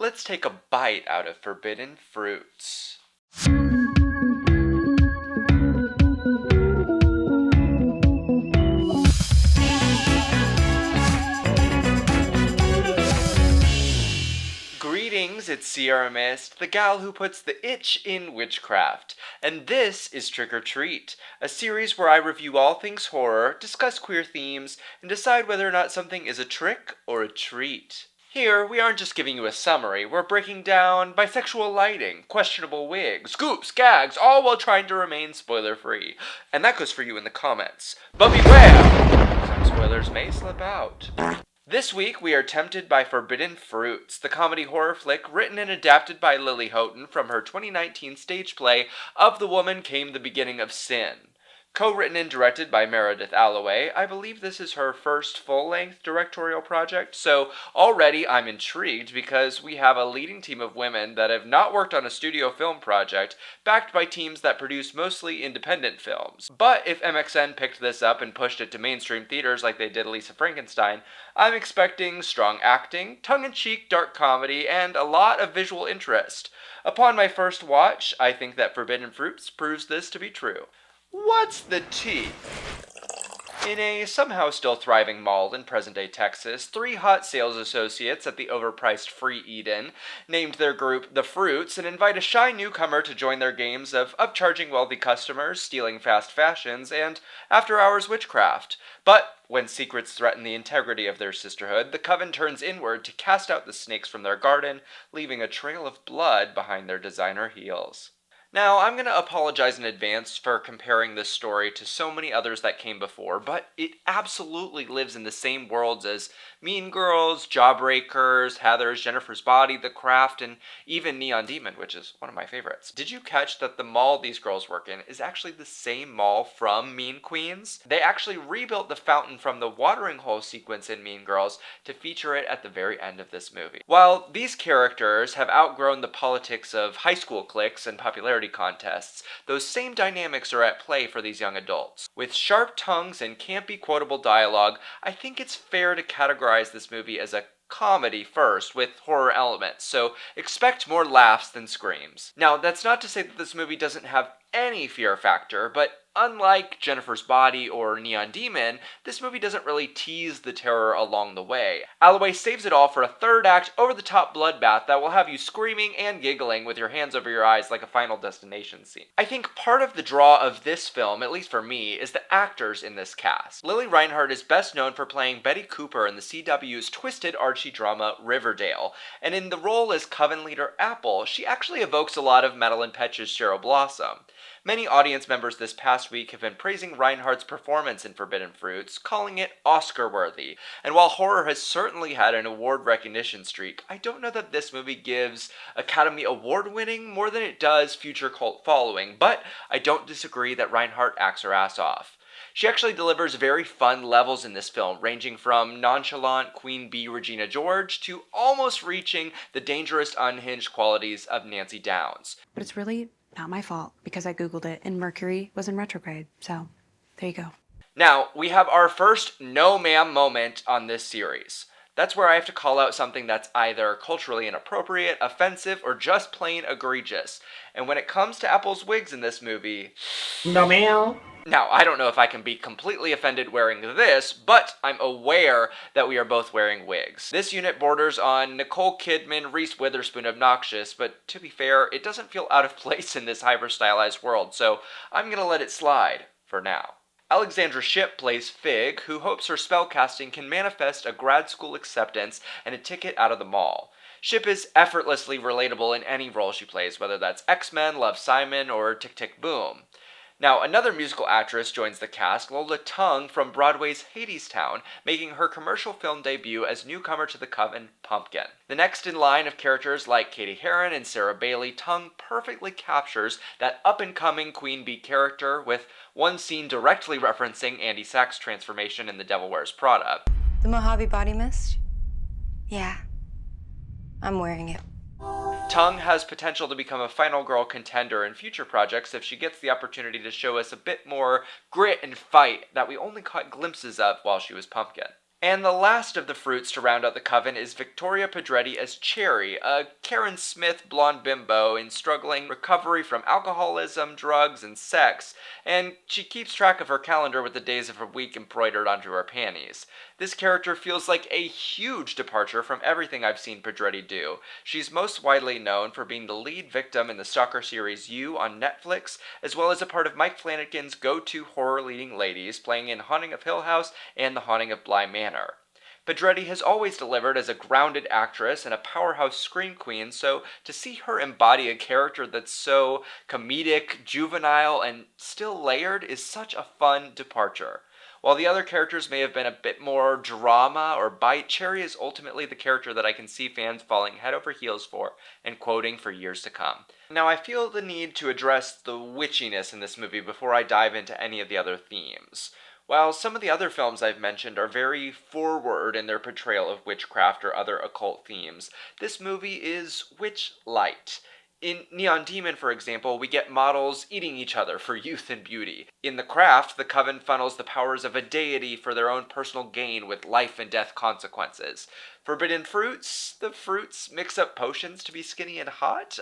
Let's take a bite out of forbidden fruits. Greetings, it's Ciara Myst, the gal who puts the itch in witchcraft, and this is Trick or Treat, a series where I review all things horror, discuss queer themes, and decide whether or not something is a trick or a treat. Here, we aren't just giving you a summary, we're breaking down bisexual lighting, questionable wigs, goops, gags, all while trying to remain spoiler-free. And that goes for you in the comments. But beware! Some spoilers may slip out. This week, we are tempted by Forbidden Fruits, the comedy horror flick written and adapted by Lily Houghton from her 2019 stage play Of the Woman Came the Beginning of Sin. Co-written and directed by Meredith Alloway, I believe this is her first full-length directorial project, so already I'm intrigued because we have a leading team of women that have not worked on a studio film project, backed by teams that produce mostly independent films. But if MXN picked this up and pushed it to mainstream theaters like they did Lisa Frankenstein, I'm expecting strong acting, tongue-in-cheek dark comedy, and a lot of visual interest. Upon my first watch, I think that Forbidden Fruits proves this to be true. What's the tea? In a somehow still thriving mall in present-day Texas, 3 hot sales associates at the overpriced Free Eden named their group The Fruits and invite a shy newcomer to join their games of upcharging wealthy customers, stealing fast fashions, and after-hours witchcraft. But when secrets threaten the integrity of their sisterhood, the coven turns inward to cast out the snakes from their garden, leaving a trail of blood behind their designer heels. Now, I'm going to apologize in advance for comparing this story to so many others that came before, but it absolutely lives in the same worlds as Mean Girls, Jawbreakers, Heathers, Jennifer's Body, The Craft, and even Neon Demon, which is one of my favorites. Did you catch that the mall these girls work in is actually the same mall from Mean Queens? They actually rebuilt the fountain from the watering hole sequence in Mean Girls to feature it at the very end of this movie. While these characters have outgrown the politics of high school cliques and popularity contests, those same dynamics are at play for these young adults. With sharp tongues and campy quotable dialogue, I think it's fair to categorize this movie as a comedy first, with horror elements, so expect more laughs than screams. Now, that's not to say that this movie doesn't have any fear factor, but unlike Jennifer's Body or Neon Demon, this movie doesn't really tease the terror along the way. Alloway saves it all for a third act, over-the-top bloodbath that will have you screaming and giggling with your hands over your eyes like a Final Destination scene. I think part of the draw of this film, at least for me, is the actors in this cast. Lily Reinhart is best known for playing Betty Cooper in the CW's twisted Archie drama Riverdale, and in the role as Coven leader Apple, she actually evokes a lot of Madeline Petch's Cheryl Blossom. Many audience members this past week have been praising Reinhardt's performance in Forbidden Fruits, calling it Oscar-worthy. And while horror has certainly had an award recognition streak, I don't know that this movie gives Academy Award-winning more than it does future cult following, but I don't disagree that Reinhardt acts her ass off. She actually delivers very fun levels in this film, ranging from nonchalant Queen Bee Regina George to almost reaching the dangerous unhinged qualities of Nancy Downs. But it's really not my fault, because I Googled it, and Mercury was in retrograde, so there you go. Now, we have our first no ma'am moment on this series. That's where I have to call out something that's either culturally inappropriate, offensive, or just plain egregious. And when it comes to Apple's wigs in this movie... No ma'am. Now, I don't know if I can be completely offended wearing this, but I'm aware that we are both wearing wigs. This unit borders on Nicole Kidman, Reese Witherspoon obnoxious, but to be fair, it doesn't feel out of place in this hyper-stylized world, so I'm gonna let it slide for now. Alexandra Shipp plays Fig, who hopes her spellcasting can manifest a grad school acceptance and a ticket out of the mall. Shipp is effortlessly relatable in any role she plays, whether that's X-Men, Love, Simon, or Tick Tick Boom. Now, another musical actress joins the cast, Lola Tung from Broadway's Hadestown, making her commercial film debut as newcomer to the Coven, Pumpkin. The next in line of characters like Katie Heron and Sarah Bailey, Tung perfectly captures that up-and-coming Queen Bee character, with one scene directly referencing Andy Sack's transformation in The Devil Wears Prada. The Mojave Body Mist? Yeah. I'm wearing it. Tung has potential to become a final girl contender in future projects if she gets the opportunity to show us a bit more grit and fight that we only caught glimpses of while she was Pumpkin. And the last of the fruits to round out the coven is Victoria Pedretti as Cherry, a Karen Smith blonde bimbo in struggling recovery from alcoholism, drugs, and sex, and she keeps track of her calendar with the days of her week embroidered onto her panties. This character feels like a huge departure from everything I've seen Pedretti do. She's most widely known for being the lead victim in the stalker series You on Netflix, as well as a part of Mike Flanagan's go-to horror leading ladies, playing in Haunting of Hill House and The Haunting of Bly Manor. Pedretti has always delivered as a grounded actress and a powerhouse scream queen, so to see her embody a character that's so comedic, juvenile, and still layered is such a fun departure. While the other characters may have been a bit more drama or bite, Cherry is ultimately the character that I can see fans falling head over heels for and quoting for years to come. Now, I feel the need to address the witchiness in this movie before I dive into any of the other themes. While some of the other films I've mentioned are very forward in their portrayal of witchcraft or other occult themes, this movie is witch-light. In Neon Demon, for example, we get models eating each other for youth and beauty. In The Craft, the coven funnels the powers of a deity for their own personal gain with life and death consequences. Forbidden Fruits, the fruits mix up potions to be skinny and hot.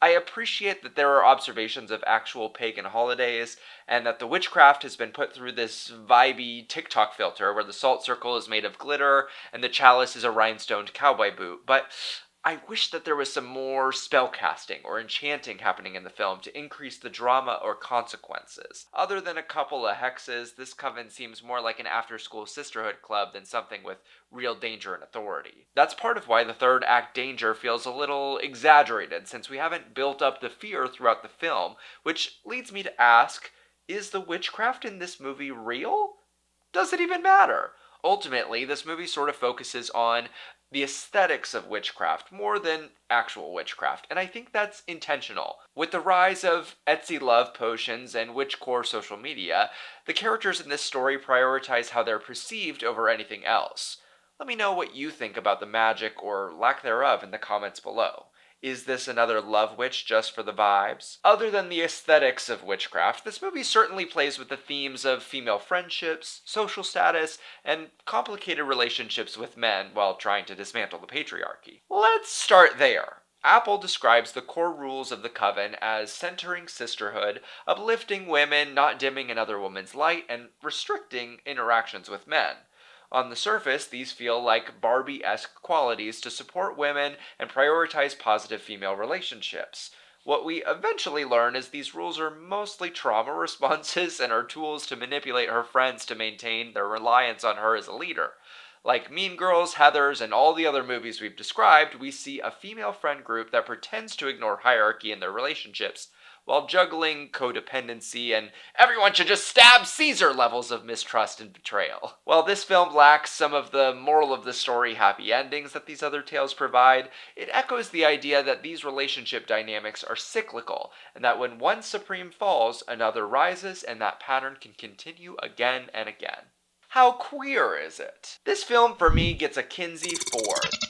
I appreciate that there are observations of actual pagan holidays, and that the witchcraft has been put through this vibey TikTok filter where the salt circle is made of glitter and the chalice is a rhinestoned cowboy boot, but I wish that there was some more spellcasting or enchanting happening in the film to increase the drama or consequences. Other than a couple of hexes, this coven seems more like an after-school sisterhood club than something with real danger and authority. That's part of why the third act danger feels a little exaggerated, since we haven't built up the fear throughout the film, which leads me to ask, is the witchcraft in this movie real? Does it even matter? Ultimately, this movie sort of focuses on the aesthetics of witchcraft more than actual witchcraft, and I think that's intentional. With the rise of Etsy love potions and witchcore social media, the characters in this story prioritize how they're perceived over anything else. Let me know what you think about the magic or lack thereof in the comments below. Is this another love witch just for the vibes? Other than the aesthetics of witchcraft, this movie certainly plays with the themes of female friendships, social status, and complicated relationships with men while trying to dismantle the patriarchy. Let's start there. Apple describes the core rules of the coven as centering sisterhood, uplifting women, not dimming another woman's light, and restricting interactions with men. On the surface, these feel like Barbie-esque qualities to support women and prioritize positive female relationships. What we eventually learn is these rules are mostly trauma responses and are tools to manipulate her friends to maintain their reliance on her as a leader. Like Mean Girls, Heathers, and all the other movies we've described, we see a female friend group that pretends to ignore hierarchy in their relationships, while juggling codependency and everyone should just stab Caesar levels of mistrust and betrayal. While this film lacks some of the moral of the story happy endings that these other tales provide, it echoes the idea that these relationship dynamics are cyclical, and that when one supreme falls, another rises, and that pattern can continue again and again. How queer is it? This film for me gets a Kinsey 4.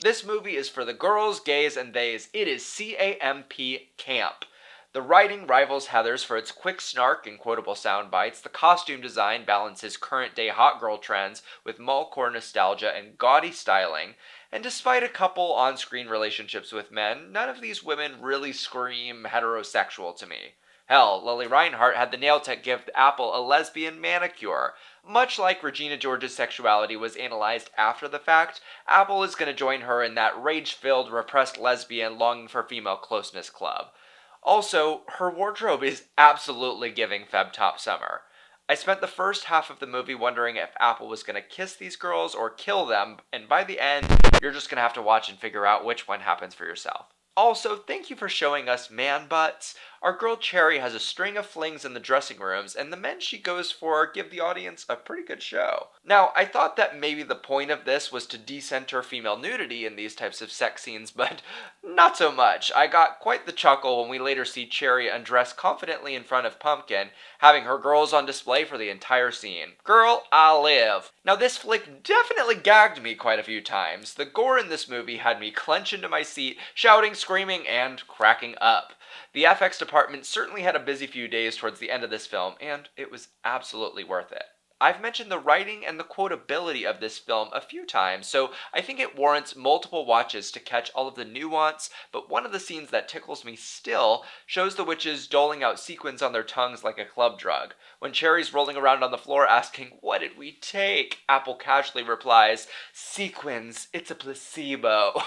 This movie is for the girls, gays, and theys. It is C-A-M-P camp. The writing rivals Heather's for its quick snark and quotable sound bites. The costume design balances current-day hot girl trends with mallcore nostalgia and gaudy styling. And despite a couple on-screen relationships with men, none of these women really scream heterosexual to me. Hell, Lily Reinhart had the nail tech give Apple a lesbian manicure. Much like Regina George's sexuality was analyzed after the fact, Apple is going to join her in that rage-filled, repressed lesbian longing for female closeness club. Also, her wardrobe is absolutely giving Feb Top Summer. I spent the first half of the movie wondering if Apple was going to kiss these girls or kill them, and by the end, you're just going to have to watch and figure out which one happens for yourself. Also, thank you for showing us man butts. Our girl Cherry has a string of flings in the dressing rooms, and the men she goes for give the audience a pretty good show. Now, I thought that maybe the point of this was to decenter female nudity in these types of sex scenes, but not so much. I got quite the chuckle when we later see Cherry undress confidently in front of Pumpkin, having her girls on display for the entire scene. Girl, I live. Now, this flick definitely gagged me quite a few times. The gore in this movie had me clench into my seat, shouting, screaming, and cracking up. The FX department certainly had a busy few days towards the end of this film, and it was absolutely worth it. I've mentioned the writing and the quotability of this film a few times, so I think it warrants multiple watches to catch all of the nuance, but one of the scenes that tickles me still shows the witches doling out sequins on their tongues like a club drug. When Cherry's rolling around on the floor asking, "What did we take?" Apple casually replies, "Sequins, it's a placebo."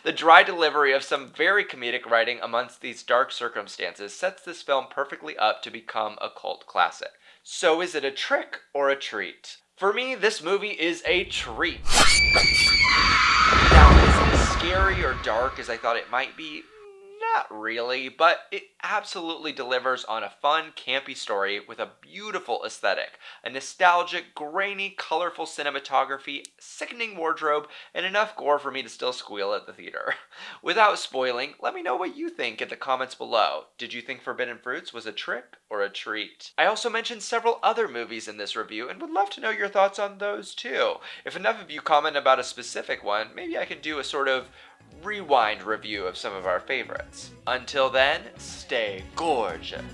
The dry delivery of some very comedic writing amongst these dark circumstances sets this film perfectly up to become a cult classic. So is it a trick or a treat? For me, this movie is a treat. Now, is it as scary or dark as I thought it might be? Not really, but it absolutely delivers on a fun, campy story with a beautiful aesthetic, a nostalgic, grainy, colorful cinematography, sickening wardrobe, and enough gore for me to still squeal at the theater. Without spoiling, let me know what you think in the comments below. Did you think Forbidden Fruits was a trick or a treat? I also mentioned several other movies in this review and would love to know your thoughts on those too. If enough of you comment about a specific one, maybe I can do a sort of rewind review of some of our favorites. Until then, stay gorgeous.